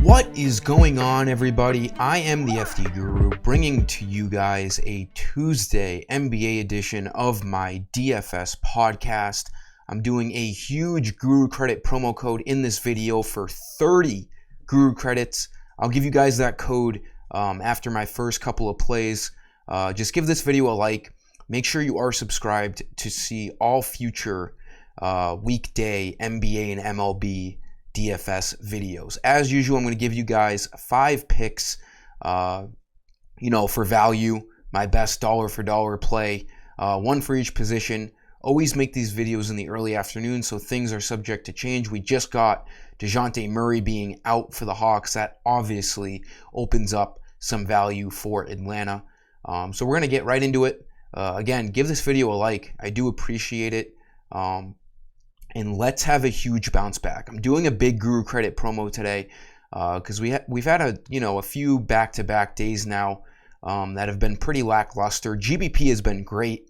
What is going on, everybody? I am the FD Guru, bringing to you guys a Tuesday NBA edition of my DFS podcast. I'm doing a huge Guru Credit promo code in this video for 30 Guru Credits. I'll give you guys that code after my first couple of plays. Just give this video a like. Make sure you are subscribed to see all future weekday NBA and MLB DFS videos. As usual, I'm going to give you guys 5 picks, for value, my best dollar for dollar play, one for each position. Always make these videos in the early afternoon, so things are subject to change. We just got DeJounte Murray being out for the Hawks. That obviously opens up some value for Atlanta. So we're going to get right into it. Again, give this video a like. I do appreciate it. And let's have a huge bounce back. I'm doing a big Guru Credit promo today because we've had a few back-to-back days now that have been pretty lackluster. GBP has been great.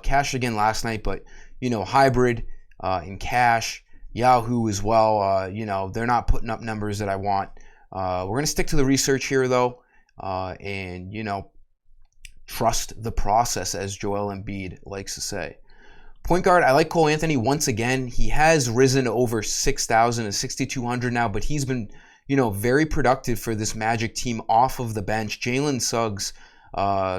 Cash again last night, but hybrid in cash, Yahoo as well. They're not putting up numbers that I want. We're gonna stick to the research here though, and trust the process, as Joel Embiid likes to say. Point guard, I like Cole Anthony once again. He has risen over 6,000 to 6,200 now, but he's been, very productive for this Magic team off of the bench. Jalen Suggs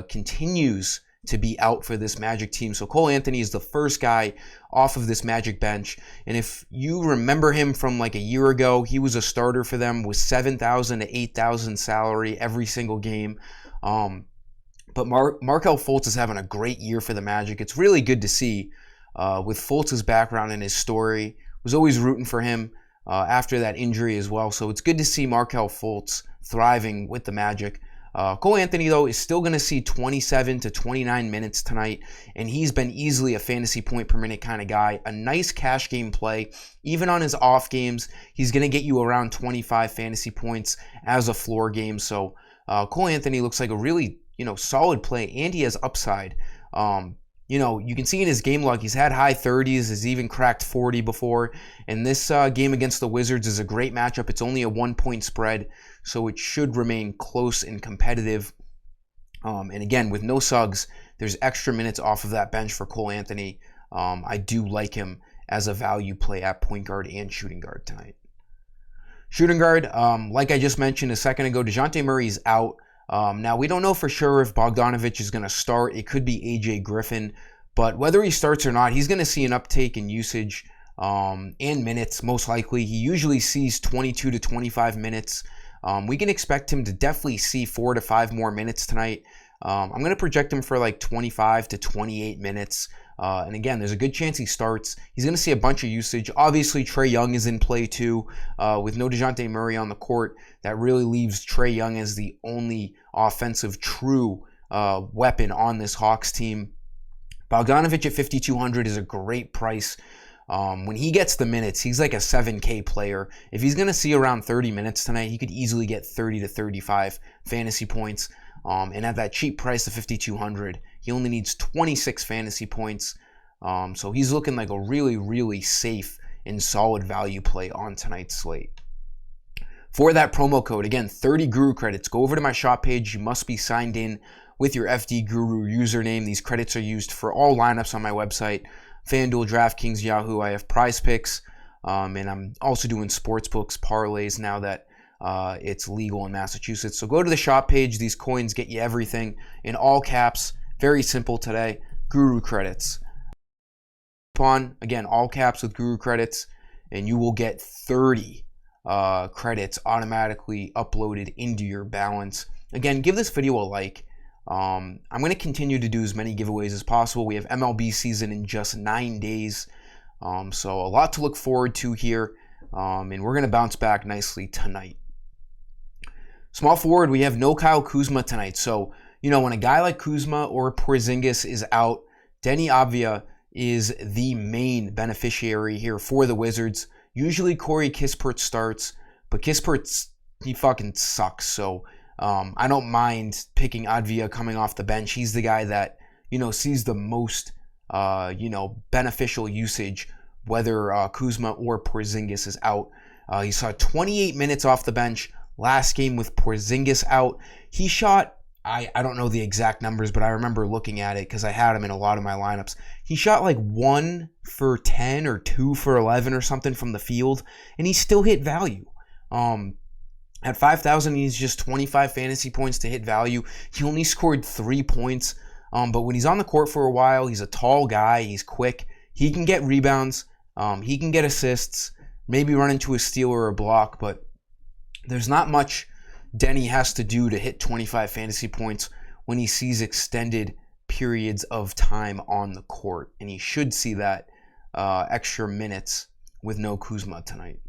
continues to be out for this Magic team. So Cole Anthony is the first guy off of this Magic bench. And if you remember him from like a year ago, he was a starter for them with 7,000 to 8,000 salary every single game. But Markelle Fultz is having a great year for the Magic. It's really good to see. With Fultz's background and his story, was always rooting for him after that injury as well. So it's good to see Markelle Fultz thriving with the Magic. Cole Anthony, though, is still going to see 27 to 29 minutes tonight, and he's been easily a fantasy point per minute kind of guy. A nice cash game play. Even on his off games, he's going to get you around 25 fantasy points as a floor game. So Cole Anthony looks like a really, solid play, and he has upside. You can see in his game log, he's had high 30s, has even cracked 40 before. And this game against the Wizards is a great matchup. It's only a 1-point spread, so it should remain close and competitive. And again, with no Suggs, there's extra minutes off of that bench for Cole Anthony. I do like him as a value play at point guard and shooting guard tonight. Shooting guard, like I just mentioned a second ago, DeJounte Murray's out. Now, we don't know for sure if Bogdanović is going to start. It could be AJ Griffin. But whether he starts or not, he's going to see an uptake in usage and minutes, most likely. He usually sees 22 to 25 minutes. We can expect him to definitely see 4 to 5 more minutes tonight. I'm going to project him for like 25 to 28 minutes. And again, there's a good chance he starts. He's going to see a bunch of usage. Obviously, Trae Young is in play too. With no DeJounte Murray on the court, that really leaves Trae Young as the only offensive true weapon on this Hawks team. Bogdanović at 5,200 is a great price. When he gets the minutes, he's like a 7K player. If he's going to see around 30 minutes tonight, he could easily get 30 to 35 fantasy points. And at that cheap price of 5,200, he only needs 26 fantasy points. So he's looking like a really, really safe and solid value play on tonight's slate. For that promo code, again, 30 Guru credits. Go over to my shop page. You must be signed in with your FD Guru username. These credits are used for all lineups on my website. FanDuel, DraftKings, Yahoo. I have Prize Picks. And I'm also doing sportsbooks, parlays now that it's legal in Massachusetts. So go to the shop page. These coins get you everything in all caps. Very simple today. Guru credits. Again, all caps with Guru credits, and you will get 30 credits automatically uploaded into your balance. Again, give this video a like. I'm going to continue to do as many giveaways as possible. We have MLB season in just 9 days. So a lot to look forward to here. And we're going to bounce back nicely tonight. Small forward, we have no Kyle Kuzma tonight. So, when a guy like Kuzma or Porzingis is out, Deni Avdija is the main beneficiary here for the Wizards. Usually Corey Kispert starts, but Kispert, he fucking sucks. So I don't mind picking Avdija coming off the bench. He's the guy that, sees the most beneficial usage, whether Kuzma or Porzingis is out. He saw 28 minutes off the bench last game with Porzingis out. He shot, I don't know the exact numbers, but I remember looking at it because I had him in a lot of my lineups. He shot like 1 for 10 or 2 for 11 or something from the field, and he still hit value. At 5,000, he's just 25 fantasy points to hit value. He only scored 3 points, but when he's on the court for a while, he's a tall guy, he's quick, he can get rebounds, he can get assists, maybe run into a steal or a block, but there's not much Denny has to do to hit 25 fantasy points when he sees extended periods of time on the court, and he should see that extra minutes with no Kuzma tonight.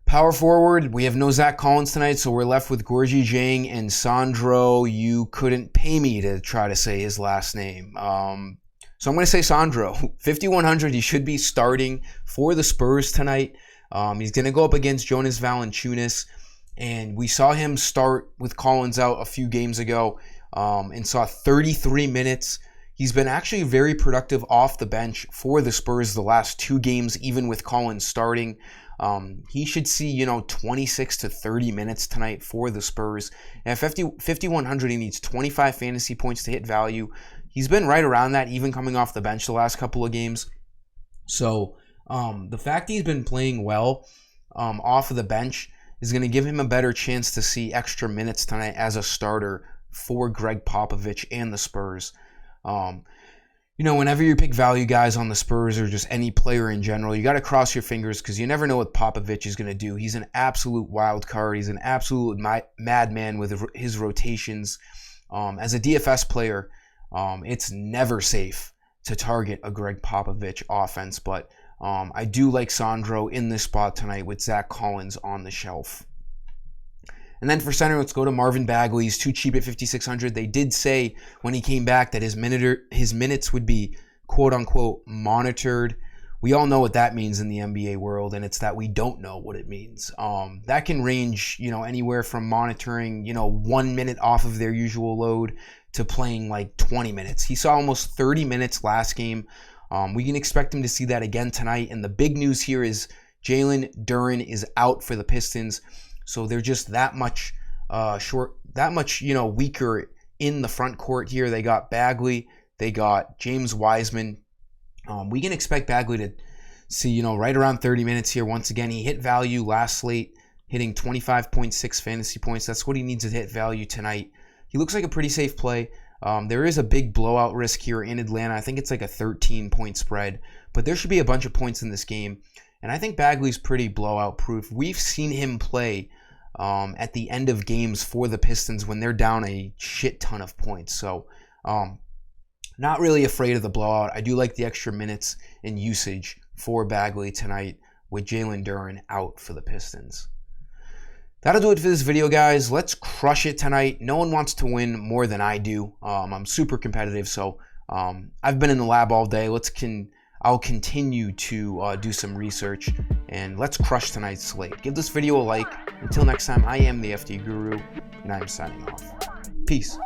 Power forward, we have no Zach Collins tonight, so we're left with Gorgui Dieng and Sandro. You couldn't pay me to try to say his last name. So I'm going to say Sandro. 5,100, he should be starting for the Spurs tonight. He's going to go up against Jonas Valanciunas, and we saw him start with Collins out a few games ago and saw 33 minutes. He's been actually very productive off the bench for the Spurs the last 2 games, even with Collins starting. He should see, 26 to 30 minutes tonight for the Spurs. At 5,100, he needs 25 fantasy points to hit value. He's been right around that, even coming off the bench the last couple of games. So the fact that he's been playing well off of the bench is going to give him a better chance to see extra minutes tonight as a starter for Greg Popovich and the Spurs. Whenever you pick value guys on the Spurs or just any player in general, you got to cross your fingers because you never know what Popovich is going to do. He's an absolute wild card. He's an absolute madman with his rotations. As a DFS player, it's never safe to target a Greg Popovich offense, but I do like Sandro in this spot tonight with Zach Collins on the shelf. And then for center, let's go to Marvin Bagley. He's too cheap at 5,600. They did say when he came back that his minutes would be quote-unquote monitored. We all know what that means in the NBA world, and it's that we don't know what it means. That can range, anywhere from monitoring, 1 minute off of their usual load to playing like 20 minutes. He saw almost 30 minutes last game. We can expect him to see that again tonight. And the big news here is Jalen Duren is out for the Pistons. So they're just that much weaker in the front court here. They got Bagley, they got James Wiseman. We can expect Bagley to see, right around 30 minutes here. Once again, he hit value last slate, hitting 25.6 fantasy points. That's what he needs to hit value tonight. He looks like a pretty safe play. There is a big blowout risk here in Atlanta. I think it's like a 13-point spread, but there should be a bunch of points in this game. And I think Bagley's pretty blowout proof. We've seen him play at the end of games for the Pistons when they're down a shit ton of points. So not really afraid of the blowout. I do like the extra minutes and usage for Bagley tonight with Jalen Duren out for the Pistons. That'll do it for this video, guys. Let's crush it tonight. No one wants to win more than I do. I'm super competitive, so I've been in the lab all day. I'll continue to do some research, and let's crush tonight's slate. Give this video a like. Until next time, I am the FD Guru, and I am signing off. Peace.